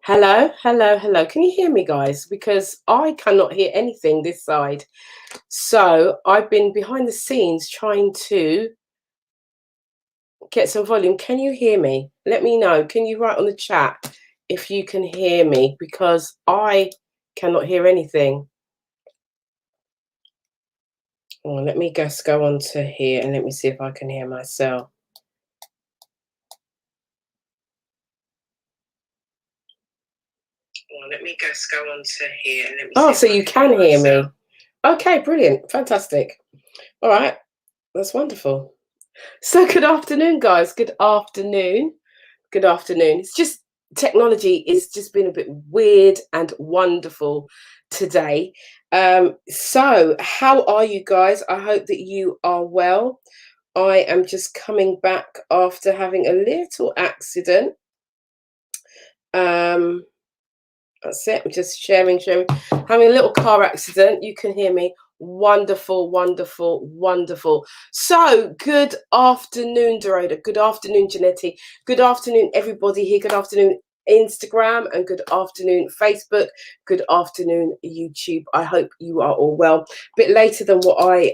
Hello, hello, hello. Can you hear me, guys? Because I cannot hear anything this side. So I've been behind the scenes trying to get some volume. Can you hear me? Let me know. Can you write on the chat if you can hear me? Because I cannot hear anything. Oh, let me just go on to here and let me see if I can hear myself. Let me just go on to here and let me see. Oh, so you can hear me. Okay, brilliant. Fantastic. All right. That's wonderful. So good afternoon, guys. Good afternoon. Good afternoon. It's just technology is just been a bit weird and wonderful today. So how are you guys? I hope that you are well. I am just coming back after having a little accident. That's it. I'm just sharing. Having a little car accident. You can hear me. Wonderful, wonderful, wonderful. So, good afternoon, Dorota. Good afternoon, Janetti. Good afternoon, everybody here. Good afternoon, Instagram, and good afternoon, Facebook. Good afternoon, YouTube. I hope you are all well. A bit later than what I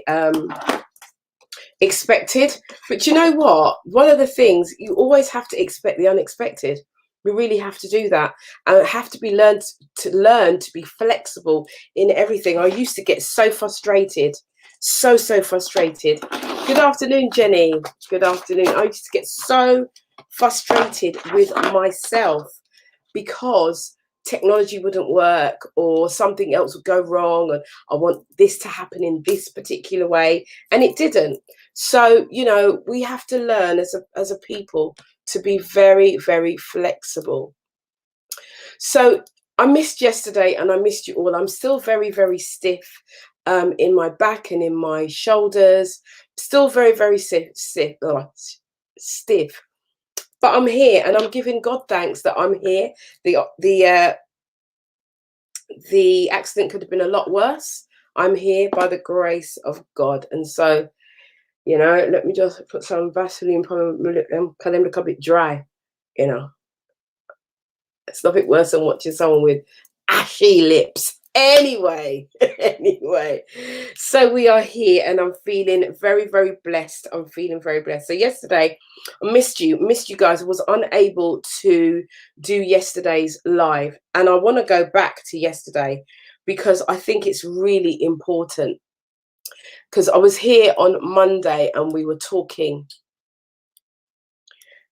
expected. But you know what? One of the things, you always have to expect the unexpected. We really have to do that, and have to be learn to be flexible in everything. I used to get so frustrated, so frustrated. Good afternoon, Jenny. Good afternoon. I used to get so frustrated with myself because technology wouldn't work or something else would go wrong, and I want this to happen in this particular way, and it didn't. So, you know, we have to learn as a people to be very, very flexible. So I missed yesterday and I missed you all. I'm still very, very stiff in my back and in my shoulders. Still very, very stiff. But I'm here and I'm giving God thanks that I'm here. The accident could have been a lot worse. I'm here by the grace of God. And so, you know, let me just put some Vaseline on my lip and cut them look a bit dry, you know. It's nothing worse than watching someone with ashy lips. Anyway, so we are here and I'm feeling very, very blessed. I'm feeling very blessed. So yesterday, I missed you guys. I was unable to do yesterday's live. And I want to go back to yesterday because I think it's really important. Because I was here on Monday and we were talking.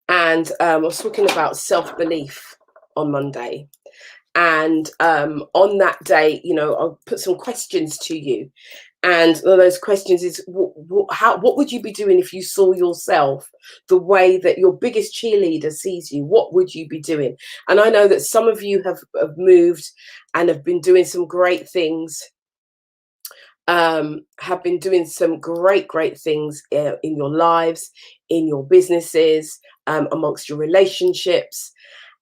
And I was talking about self-belief on Monday. And on that day, you know, I'll put some questions to you. And one of those questions is, what would you be doing if you saw yourself the way that your biggest cheerleader sees you? What would you be doing? And I know that some of you have moved and have been doing some great things, have been doing some great things in your lives, in your businesses, amongst your relationships.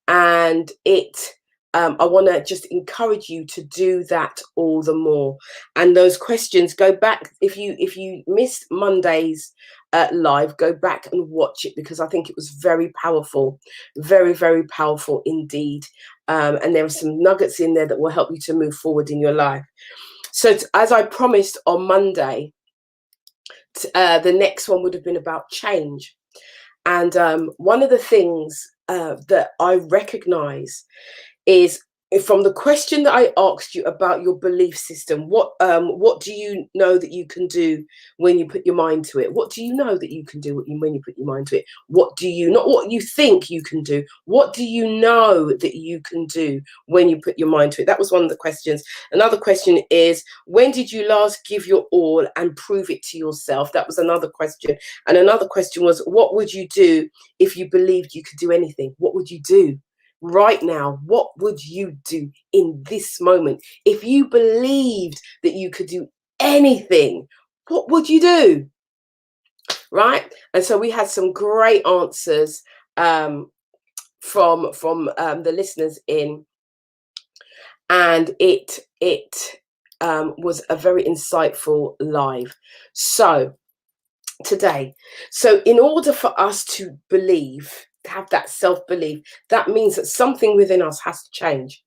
And I want to just encourage you to do that all the more. And those questions, go back. If you missed Monday's live, go back and watch it because I think it was very powerful, very, very powerful indeed. And there are some nuggets in there that will help you to move forward in your life. So as I promised on Monday, the next one would have been about change. And one of the things that I recognize is from the question that I asked you about your belief system. What do you know that you can do when you put your mind to it? What do you know that you can do when you put your mind to it? What do you, not what you think you can do, what do you know that you can do when you put your mind to it? That was one of the questions. Another question is, when did you last give your all and prove it to yourself? That was another question. And another question was, what would you do if you believed you could do anything? What would you do? Right now, what would you do in this moment? If you believed that you could do anything, what would you do? Right? And so we had some great answers from the listeners in, and it was a very insightful live. So today, so in order for us to believe, to have that self-belief, that means that something within us has to change,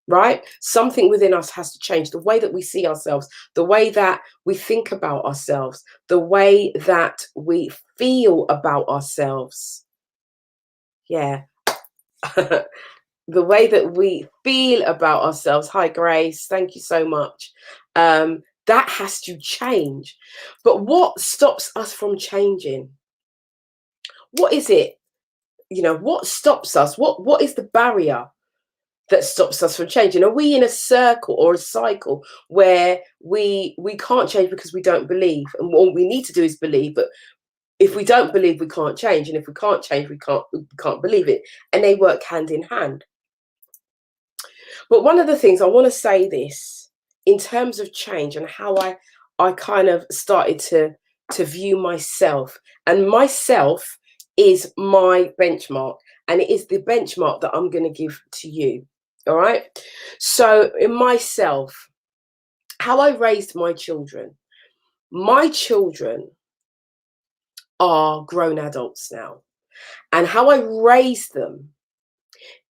right? Something within us has to change. The way that we see ourselves, the way that we think about ourselves, the way that we feel about ourselves. Yeah. The way that we feel about ourselves. Hi, Grace. Thank you so much. That has to change. But what stops us from changing? What is it? What stops us? What is the barrier that stops us from changing? Are we in a circle or a cycle where we can't change because we don't believe? And all we need to do is believe. But if we don't believe, we can't change. And if we can't change, we can't believe it. And they work hand in hand. But one of the things I want to say this in terms of change and how I kind of started to view myself, and myself is my benchmark, and it is the benchmark that I'm going to give to you. All right. So in myself, how I raised my children are grown adults now. And how I raised them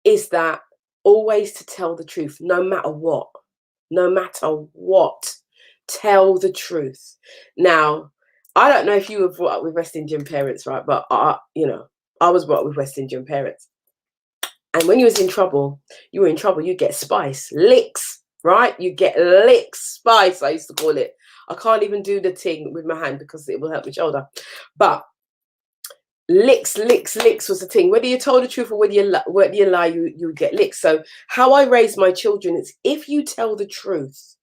is that always to tell the truth, no matter what, tell the truth. Now, I don't know if you were brought up with West Indian parents, right? But I was brought up with West Indian parents. And when you was in trouble, you get spice, licks, right? You get licks, spice, I used to call it. I can't even do the thing with my hand because it will hurt my shoulder. But licks was the thing. Whether you told the truth or whether you lie, you get licks. So how I raise my children is, if you tell the truth,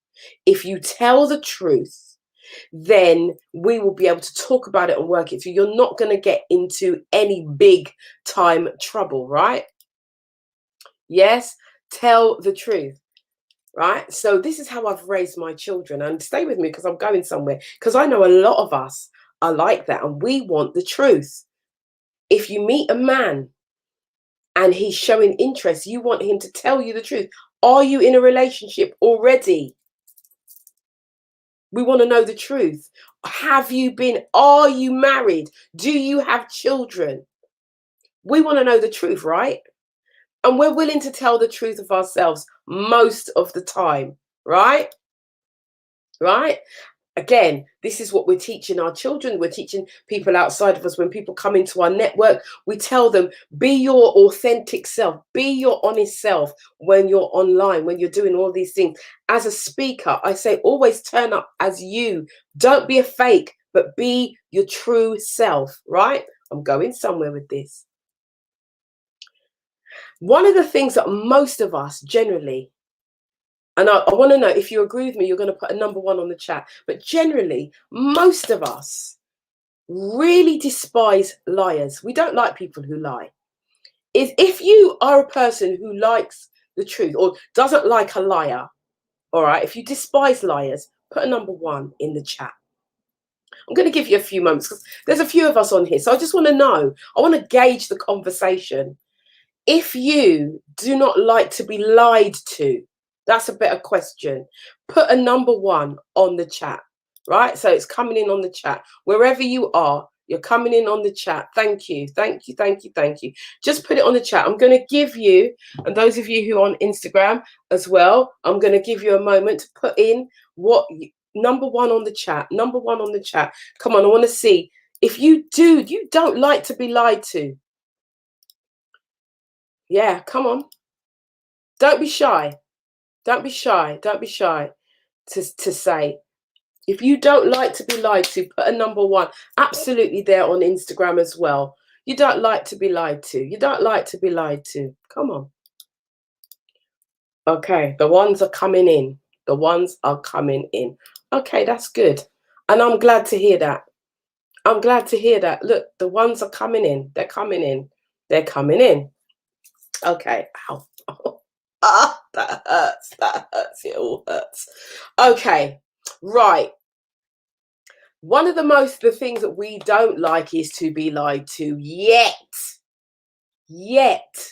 then we will be able to talk about it and work it through. You're not going to get into any big time trouble, right? Yes, tell the truth, right? So this is how I've raised my children. And stay with me because I'm going somewhere. Because I know a lot of us are like that, and we want the truth. If you meet a man and he's showing interest, you want him to tell you the truth. Are you in a relationship already? We want to know the truth. Are you married? Do you have children? We want to know the truth, right? And we're willing to tell the truth of ourselves most of the time, right? Right? Again, this is what we're teaching our children. We're teaching people outside of us. When people come into our network, we tell them, be your authentic self, be your honest self when you're online, when you're doing all these things. As a speaker, I say, always turn up as you. Don't be a fake, but be your true self, right? I'm going somewhere with this. One of the things that most of us generally, and I want to know if you agree with me, you're going to put a number 1 on the chat. But generally, most of us really despise liars. We don't like people who lie. If you are a person who likes the truth or doesn't like a liar, all right, if you despise liars, put a number 1 in the chat. I'm going to give you a few moments because there's a few of us on here. So I just want to know, I want to gauge the conversation. If you do not like to be lied to, that's a better question. Put a number 1 on the chat, right? So it's coming in on the chat. Wherever you are, you're coming in on the chat. Thank you. Just put it on the chat. I'm going to give you, and those of you who are on Instagram as well, I'm going to give you a moment to put in number 1 on the chat. Number 1 on the chat. Come on, I want to see. If you don't like to be lied to. Yeah, come on. Don't be shy. Don't be shy. Don't be shy to say. If you don't like to be lied to, put a number 1 absolutely there on Instagram as well. You don't like to be lied to. You don't like to be lied to. Come on. Okay, the ones are coming in. The ones are coming in. Okay, that's good. And I'm glad to hear that. I'm glad to hear that. Look, the ones are coming in. They're coming in. They're coming in. Okay. Ow. Ah, that hurts. That hurts. It all hurts. Okay. Right. One of the things that we don't like is to be lied to yet. Yet.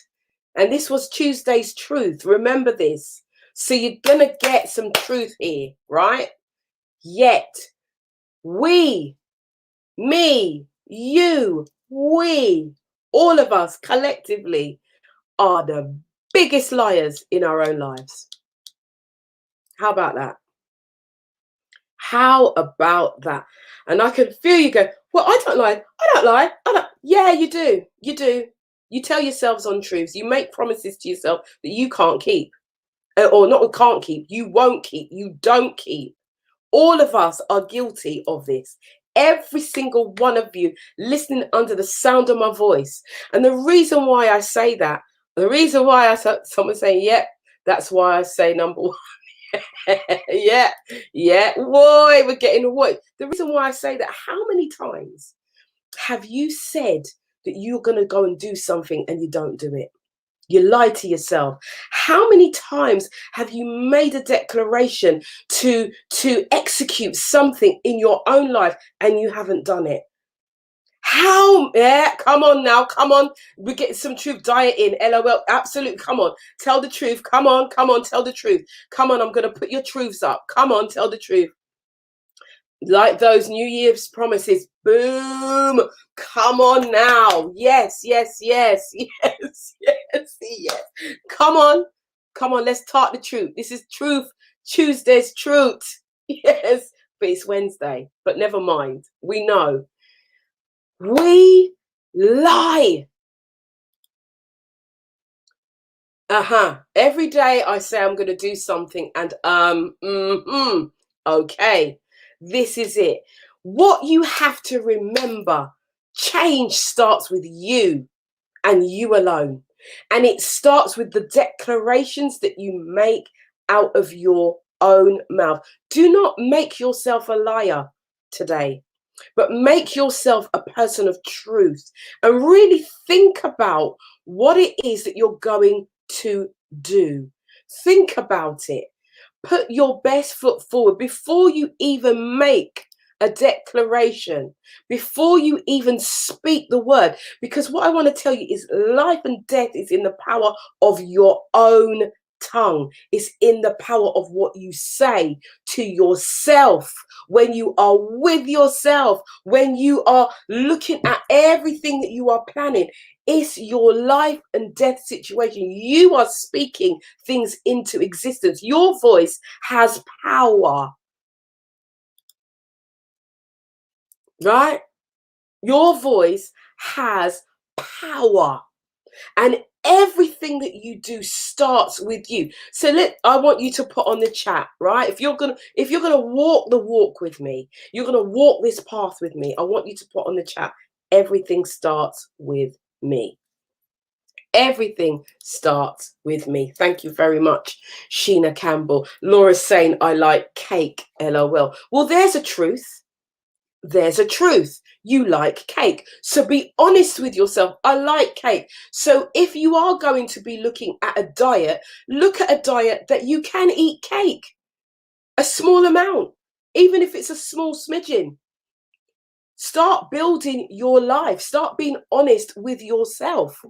And this was Tuesday's truth. Remember this. So you're going to get some truth here, right? Yet. We, me, you, we, all of us collectively are the biggest liars in our own lives. How about that? How about that? And I can feel you go, well, I don't lie. I don't lie. I don't. Yeah, you do. You do. You tell yourselves untruths. You make promises to yourself that you can't keep. Or not can't keep. You won't keep. You don't keep. All of us are guilty of this. Every single one of you listening under the sound of my voice. And the reason why I say that, the reason why someone saying, yep, that's why I say number 1. yeah, boy, we're getting what. The reason why I say that, how many times have you said that you're going to go and do something and you don't do it? You lie to yourself. How many times have you made a declaration to execute something in your own life and you haven't done it? Come on now, come on. We're getting some truth diet in. LOL, absolutely. Come on, tell the truth. Come on, tell the truth. Come on, I'm going to put your truths up. Come on, tell the truth. Like those New Year's promises. Boom. Come on now. Yes. Come on. Let's talk the truth. This is truth. Tuesday's truth. Yes. But it's Wednesday. But never mind. We know. We lie. Every day I say I'm going to do something and okay. This is it. What you have to remember, change starts with you and you alone. And it starts with the declarations that you make out of your own mouth. Do not make yourself a liar today, but make yourself a person of truth and really think about what it is that you're going to do. Think about it. Put your best foot forward before you even make a declaration, before you even speak the word. Because what I want to tell you is life and death is in the power of your own tongue. It's in the power of what you say to yourself. When you are with yourself, when you are looking at everything that you are planning, it's your life and death situation. You are speaking things into existence. Your voice has power, right? Your voice has power. And everything that you do starts with you. So I want you to put on the chat, right? If you're gonna walk the walk with me, you're gonna walk this path with me. I want you to put on the chat, everything starts with me. Everything starts with me. Thank you very much, Sheena Campbell. Laura's saying, I like cake, LOL. Well, there's a truth. There's a truth. You like cake. So be honest with yourself. I like cake. So if you are going to be looking at a diet, look at a diet that you can eat cake. A small amount. Even if it's a small smidgen. Start building your life. Start being honest with yourself.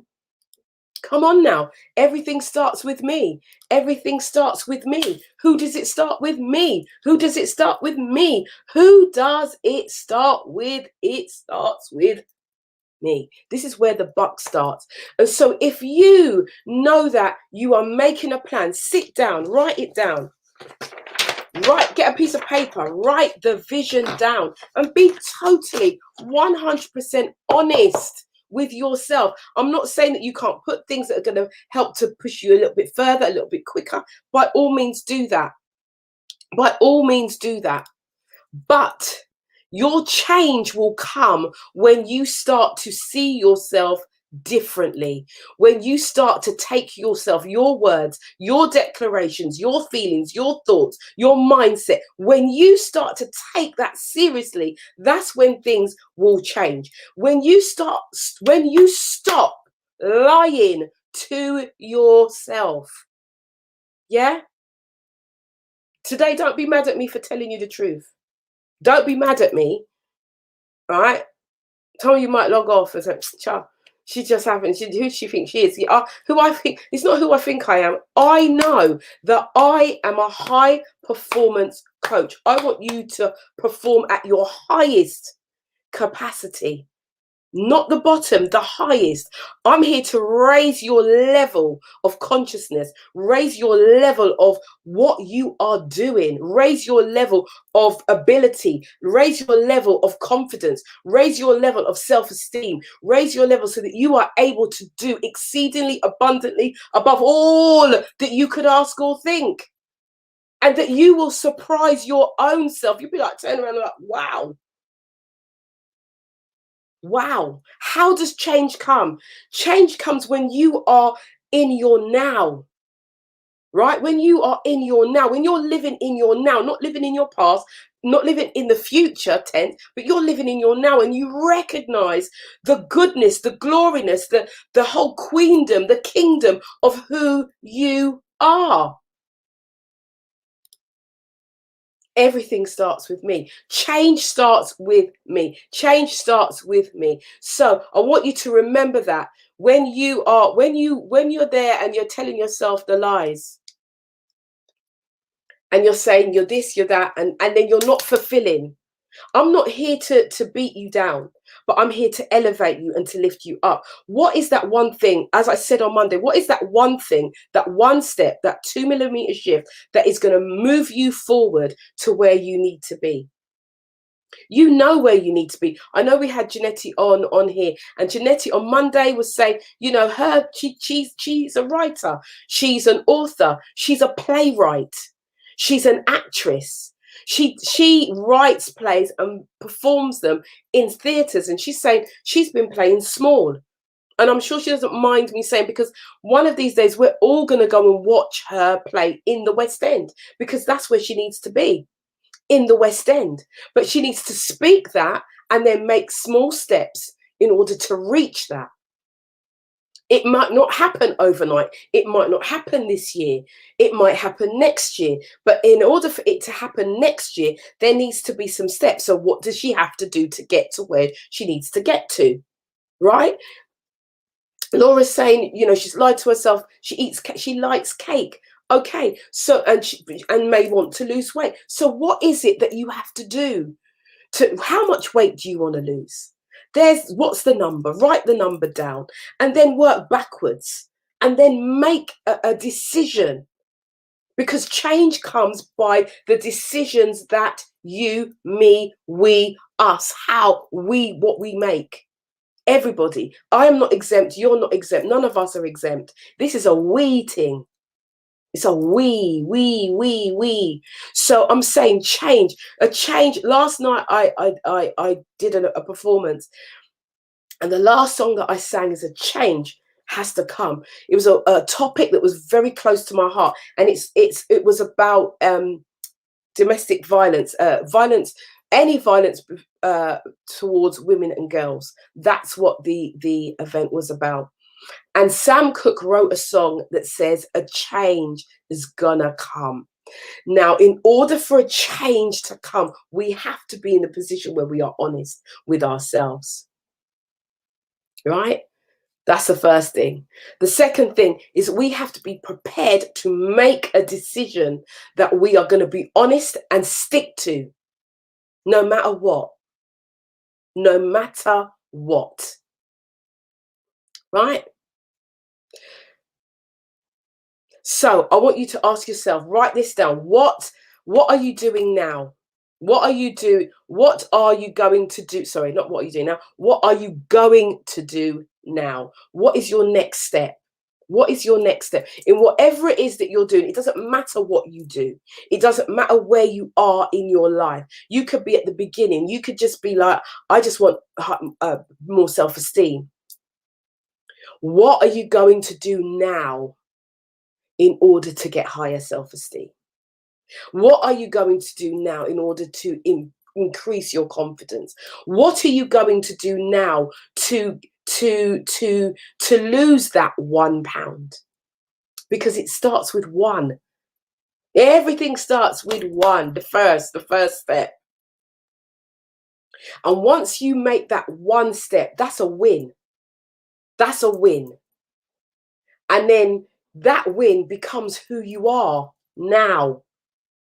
Come on now. Everything starts with me. Everything starts with me. Who does it start with? Me. Who does it start with? Me. Who does it start with? It starts with me. This is where the buck starts. And so if you know that you are making a plan, sit down, write it down. Write, get a piece of paper, write the vision down, and be totally 100% honest with yourself. I'm not saying that you can't put things that are going to help to push you a little bit further, a little bit quicker. By all means, do that. By all means, do that. But your change will come when you start to see yourself differently, when you start to take yourself, your words, your declarations, your feelings, your thoughts, your mindset, when you start to take that seriously, that's when things will change. When you stop lying to yourself. Yeah. Today, don't be mad at me for telling you the truth. Don't be mad at me. All right. Some of you might log off and say, "Cha, she just happened. Who she thinks she is?" Yeah, who I think, it's not who I think I am. I know that I am a high performance coach. I want you to perform at your highest capacity. Not the bottom, the highest. I'm here to raise your level of consciousness, raise your level of what you are doing, raise your level of ability, raise your level of confidence, raise your level of self-esteem, raise your level so that you are able to do exceedingly abundantly above all that you could ask or think. And that you will surprise your own self. You'll be like, turn around and like, wow. Wow. How does change come? Change comes when you are in your now, right? When you are in your now, when you're living in your now, not living in your past, not living in the future tense, but you're living in your now, and you recognize the goodness, the gloriness, the whole queendom, the kingdom of who you are. Everything starts with me. Change starts with me. Change starts with me. So I want you to remember that when you're there and you're telling yourself the lies and you're saying you're this, you're that, and then you're not fulfilling. I'm not here to beat you down, but I'm here to elevate you and to lift you up. What is that one thing, as I said on Monday, what is that one thing, that one step, that 2 millimeter shift that is going to move you forward to where you need to be? You know where you need to be. I know we had Janetti on here, and Janetti on Monday was saying, you know, she's a writer, she's an author, she's a playwright, she's an actress. She writes plays and performs them in theatres, and she's saying she's been playing small. And I'm sure she doesn't mind me saying, because one of these days we're all going to go and watch her play in the West End, because that's where she needs to be, in the West End. But she needs to speak that and then make small steps in order to reach that. It might not happen overnight. It might not happen this year. It might happen next year. But in order for it to happen next year, there needs to be some steps. So what does she have to do to get to where she needs to get to? Right? Laura's saying, you know, she's lied to herself. She likes cake. Okay, so and may want to lose weight. So what is it that you have to do? How much weight do you want to lose? What's the number? Write the number down, and then work backwards, and then make a decision. Because change comes by the decisions that you, me, we, us, what we make. Everybody. I am not exempt. You're not exempt. None of us are exempt. This is a we thing. It's a we. So I'm saying change. A change. Last night I did a performance, and the last song that I sang is a change has to come. It was a topic that was very close to my heart, and it was about domestic violence, any violence towards women and girls. That's what the event was about. And Sam Cooke wrote a song that says a change is gonna come. Now, in order for a change to come, we have to be in a position where we are honest with ourselves. Right? That's the first thing. The second thing is we have to be prepared to make a decision that we are going to be honest and stick to, no matter what. No matter what. Right? So I want you to ask yourself, write this down. What What are you doing now? What are you doing? What are you going to do? Sorry, not what are you doing now. What are you going to do now? What is your next step? What is your next step? In whatever it is that you're doing, it doesn't matter what you do. It doesn't matter where you are in your life. You could be at the beginning. You could just be like, I just want more self-esteem. What are you going to do now in order to get higher self-esteem? What are you going to do now in order to increase your confidence? What are you going to do now to lose that £1? Because it starts with one. Everything starts with one, the first step. And once you make that one step, that's a win. That's a win. And then that win becomes who you are now.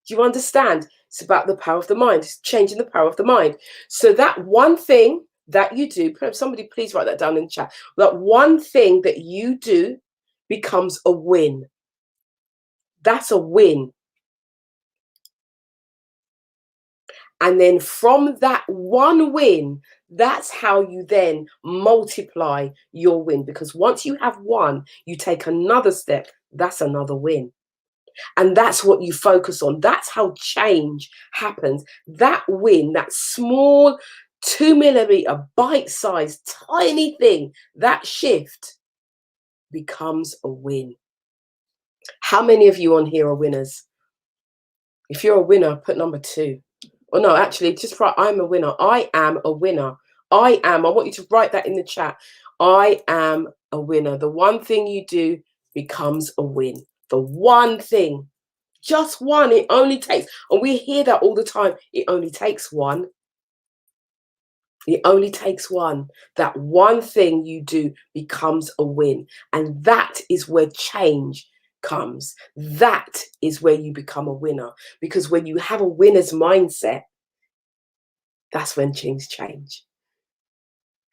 Do you understand? It's about the power of the mind. It's changing the power of the mind. So that one thing that you do, somebody please write that down in the chat. That one thing that you do becomes a win. That's a win. And then from that one win, that's how you then multiply your win. Because once you have one, you take another step, that's another win. And that's what you focus on. That's how change happens. That win, that small 2mm bite-sized tiny thing, that shift becomes a win. How many of you on here are winners? If you're a winner, put number 2. Or no, actually, just write, I'm a winner. I am a winner. I want you to write that in the chat. I am a winner. The one thing you do becomes a win. The one thing. Just one. It only takes, and we hear that all the time. It only takes one. It only takes one. That one thing you do becomes a win. And that is where change comes. That is where you become a winner. Because when you have a winner's mindset, that's when things change.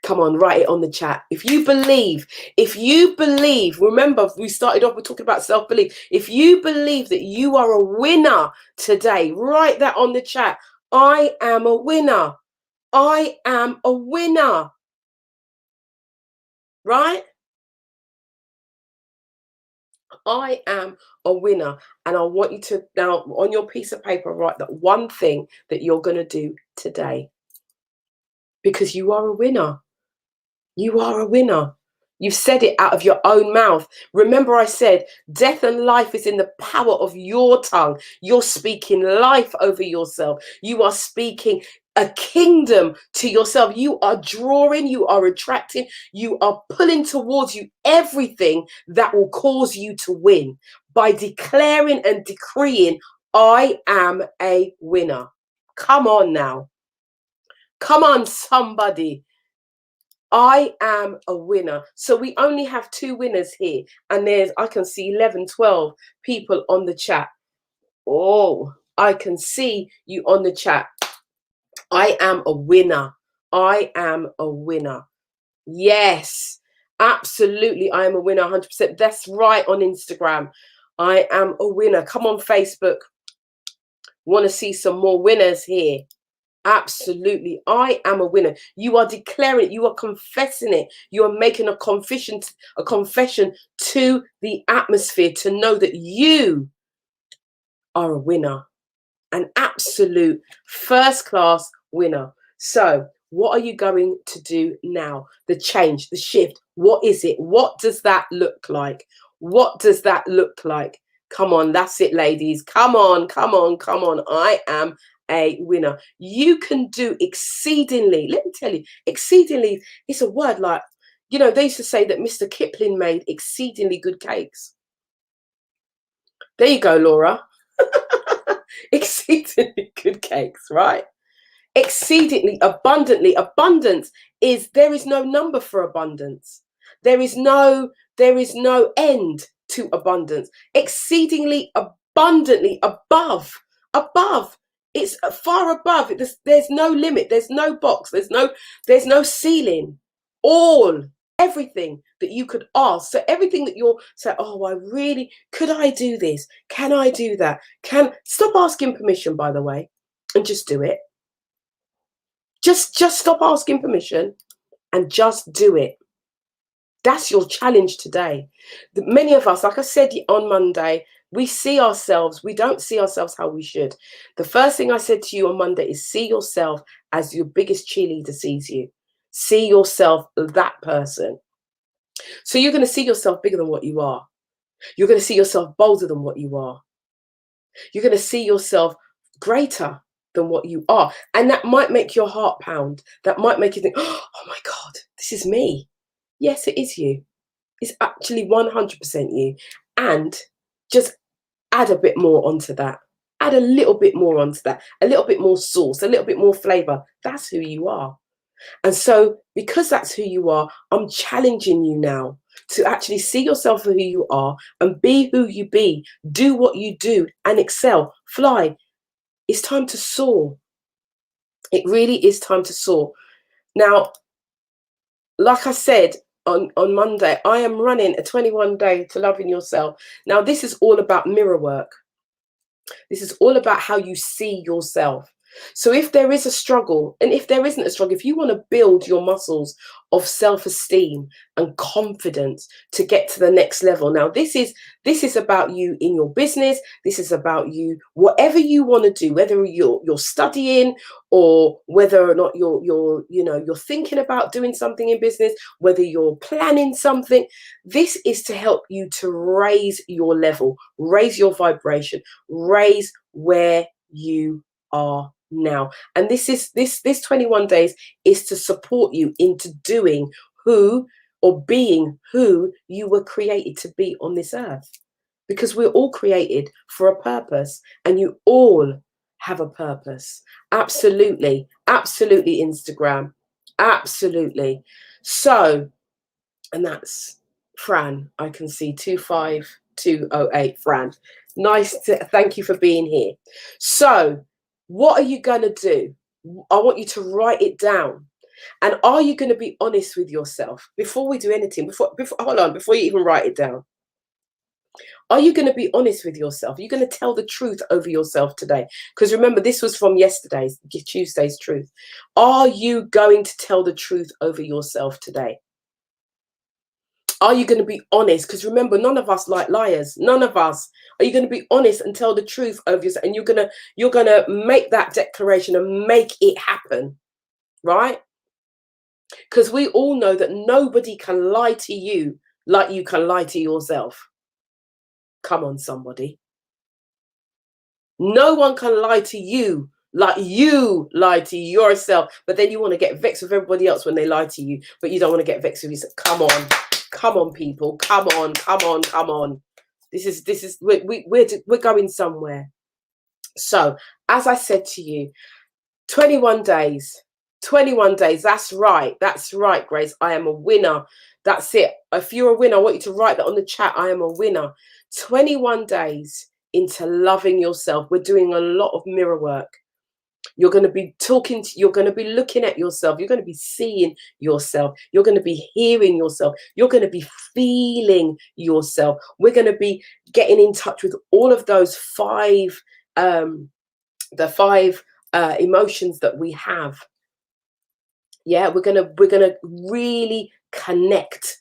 Come on, write it on the chat. If you believe, remember, we started off with talking about self-belief. If you believe that you are a winner today, write that on the chat. I am a winner. I am a winner. Right? I am a winner. And I want you to now, on your piece of paper, write that one thing that you're going to do today. Because you are a winner. You are a winner. You've said it out of your own mouth. Remember, I said death and life is in the power of your tongue. You're speaking life over yourself. You are speaking a kingdom to yourself. You are drawing, you are attracting, you are pulling towards you everything that will cause you to win by declaring and decreeing, I am a winner. Come on now. Come on, somebody. I am a winner. So we only have 2 winners here. And I can see 11, 12 people on the chat. Oh, I can see you on the chat. I am a winner. I am a winner. Yes, absolutely. I am a winner 100%. That's right on Instagram. I am a winner. Come on, Facebook. Want to see some more winners here. Absolutely. I am a winner. You are declaring it. You are confessing it. You are making a confession to the atmosphere to know that you are a winner, an absolute first class winner. So what are you going to do now? The change, the shift. What is it? What does that look like? What does that look like? Come on, that's it, ladies. Come on, come on, come on. I am a winner. You can do exceedingly. Let me tell you, exceedingly is a word like, they used to say that Mr. Kipling made exceedingly good cakes. There you go, Laura. Exceedingly good cakes, right? Exceedingly, abundantly. Abundance is, there is no number for abundance. There is no end to abundance. Exceedingly, abundantly, above. It's far above. There's no limit. There's no box. There's no ceiling. All everything that you could ask. So everything that you're saying, oh, I really, could I do this? Can I do that? Stop asking permission, by the way, and just do it. Just stop asking permission and just do it. That's your challenge today. Many of us, like I said on Monday, we don't see ourselves how we should. The first thing I said to you on Monday is see yourself as your biggest cheerleader sees you. See yourself that person. So you're going to see yourself bigger than what you are. You're going to see yourself bolder than what you are. You're going to see yourself greater than what you are. And that might make your heart pound. That might make you think, oh my God, this is me. Yes, it is you. It's actually 100% you. And just add a bit more onto that. Add a little bit more onto that. A little bit more sauce, a little bit more flavor. That's who you are. And so because that's who you are, I'm challenging you now to actually see yourself for who you are and be who you be. Do what you do and excel. Fly. It's time to soar. It really is time to soar. Now, like I said on Monday, I am running a 21-day to loving yourself. Now, this is all about mirror work. This is all about how you see yourself. So if there is a struggle, and if there isn't a struggle, if you want to build your muscles of self-esteem and confidence to get to the next level. Now, this is about you in your business. This is about you, whatever you want to do, whether you're studying or whether or not you're thinking about doing something in business, whether you're planning something. This is to help you to raise your level, raise your vibration, raise where you are now. And this 21 days is to support you into doing who or being who you were created to be on this earth, because we're all created for a purpose, and you all have a purpose. Absolutely Instagram, absolutely. So, and that's Fran. I can see 25208 Fran. Thank you for being here. So what are you going to do? I want you to write it down. And are you going to be honest with yourself before we do anything? Before you even write it down. Are you going to be honest with yourself? Are you going to tell the truth over yourself today? Because remember, this was from Tuesday's truth. Are you going to tell the truth over yourself today? Are you going to be honest? Because remember, none of us like liars. None of us. Are you going to be honest and tell the truth over yourself? And you're gonna make that declaration and make it happen, right? Because we all know that nobody can lie to you like you can lie to yourself. Come on, somebody. No one can lie to you like you lie to yourself. But then you want to get vexed with everybody else when they lie to you, but you don't want to get vexed with yourself. Come on, people. Come on. This is we're going somewhere. So, as I said to you, 21 days. 21 days. That's right, Grace. I am a winner. That's it. If you're a winner, I want you to write that on the chat. I am a winner. 21 days into loving yourself. We're doing a lot of mirror work. You're going to be you're going to be looking at yourself. You're going to be seeing yourself. You're going to be hearing yourself. You're going to be feeling yourself. We're going to be getting in touch with all of those five emotions that we have. Yeah, we're gonna really connect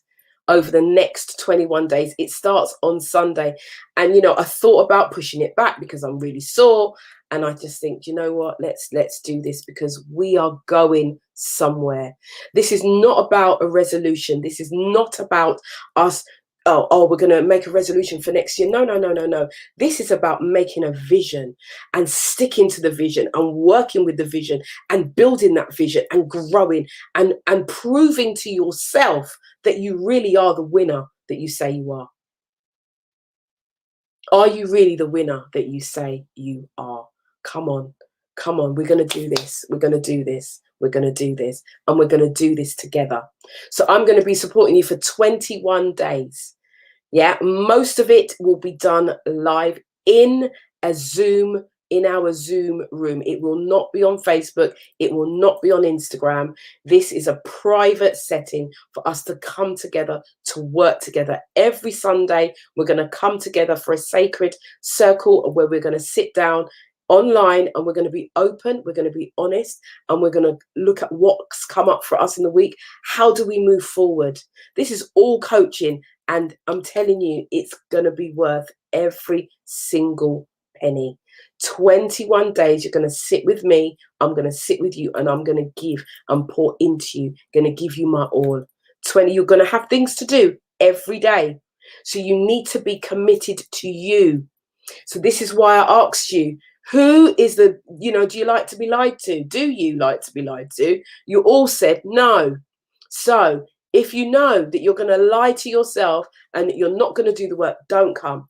over the next 21 days. It starts on Sunday. And I thought about pushing it back because I'm really sore. And I just think, you know what, let's do this, because we are going somewhere. This is not about a resolution. This is not about us, we're going to make a resolution for next year. No. This is about making a vision and sticking to the vision and working with the vision and building that vision and growing and proving to yourself that you really are the winner that you say you are. Are you really the winner that you say you are? Come on. We're going to do this. We're going to do this. We're going to do this. And we're going to do this together. So I'm going to be supporting you for 21 days. Yeah, most of it will be done live in a Zoom in our Zoom room. It will not be on Facebook. It will not be on Instagram. This is a private setting for us to come together, to work together. Every Sunday, we're going to come together for a sacred circle where we're going to sit down online and we're going to be open, we're going to be honest, and we're going to look at what's come up for us in the week. How do we move forward? This is all coaching, and I'm telling you, it's going to be worth every single penny. 21 days, you're going to sit with me, I'm going to sit with you, and I'm going to give and pour into you, going to give you my all. 20, you're going to have things to do every day. So you need to be committed to you. So this is why I asked you, who is the, do you like to be lied to? Do you like to be lied to? You all said no. So if you know that you're going to lie to yourself and you're not going to do the work, don't come.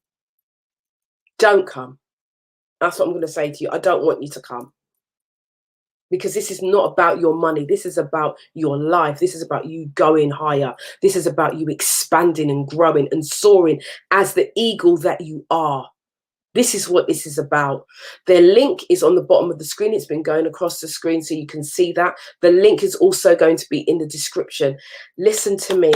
Don't come. That's what I'm going to say to you. I don't want you to come. Because this is not about your money. This is about your life. This is about you going higher. This is about you expanding and growing and soaring as the eagle that you are. This is what this is about. The link is on the bottom of the screen. It's been going across the screen so you can see that. The link is also going to be in the description. Listen to me.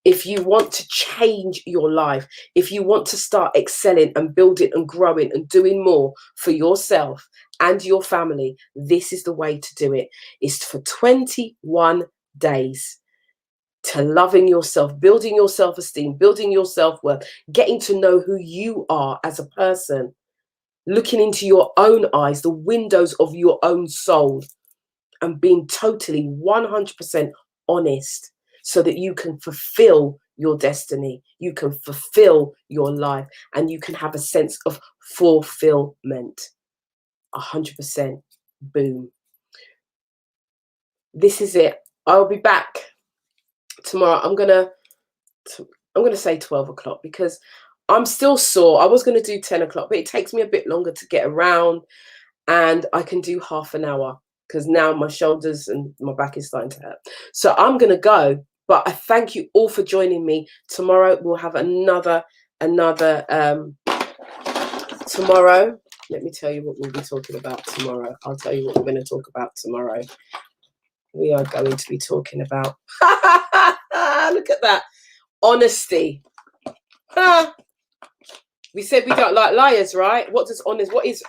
If you want to change your life, if you want to start excelling and building and growing and doing more for yourself and your family, this is the way to do it. It's for 21 days. To loving yourself, building your self-esteem, building your self-worth, getting to know who you are as a person, looking into your own eyes, the windows of your own soul, and being totally 100% honest so that you can fulfill your destiny, you can fulfill your life, and you can have a sense of fulfillment. 100%. Boom. This is it. I'll be back tomorrow. I'm gonna say 12 o'clock because I'm still sore. I was going to do 10 o'clock, but it takes me a bit longer to get around, and I can do half an hour because now my shoulders and my back is starting to hurt. So I'm going to go, but I thank you all for joining me. Tomorrow we'll have another tomorrow. Let me tell you what we'll be talking about tomorrow. I'll tell you what we're going to talk about tomorrow. We are going to be talking about, look at that, honesty. We said we don't like liars, right? What is honesty? What is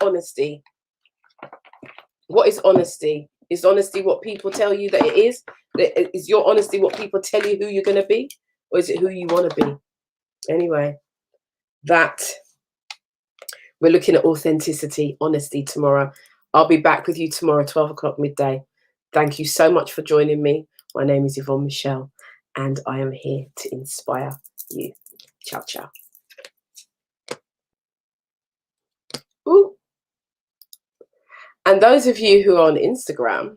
honesty? Is honesty what people tell you that it is? Is your honesty what people tell you who you're going to be? Or is it who you want to be? Anyway, we're looking at authenticity, honesty tomorrow. I'll be back with you tomorrow, 12 o'clock midday. Thank you so much for joining me. My name is Yvonne Michelle, and I am here to inspire you. Ciao, ciao. Ooh. And those of you who are on Instagram,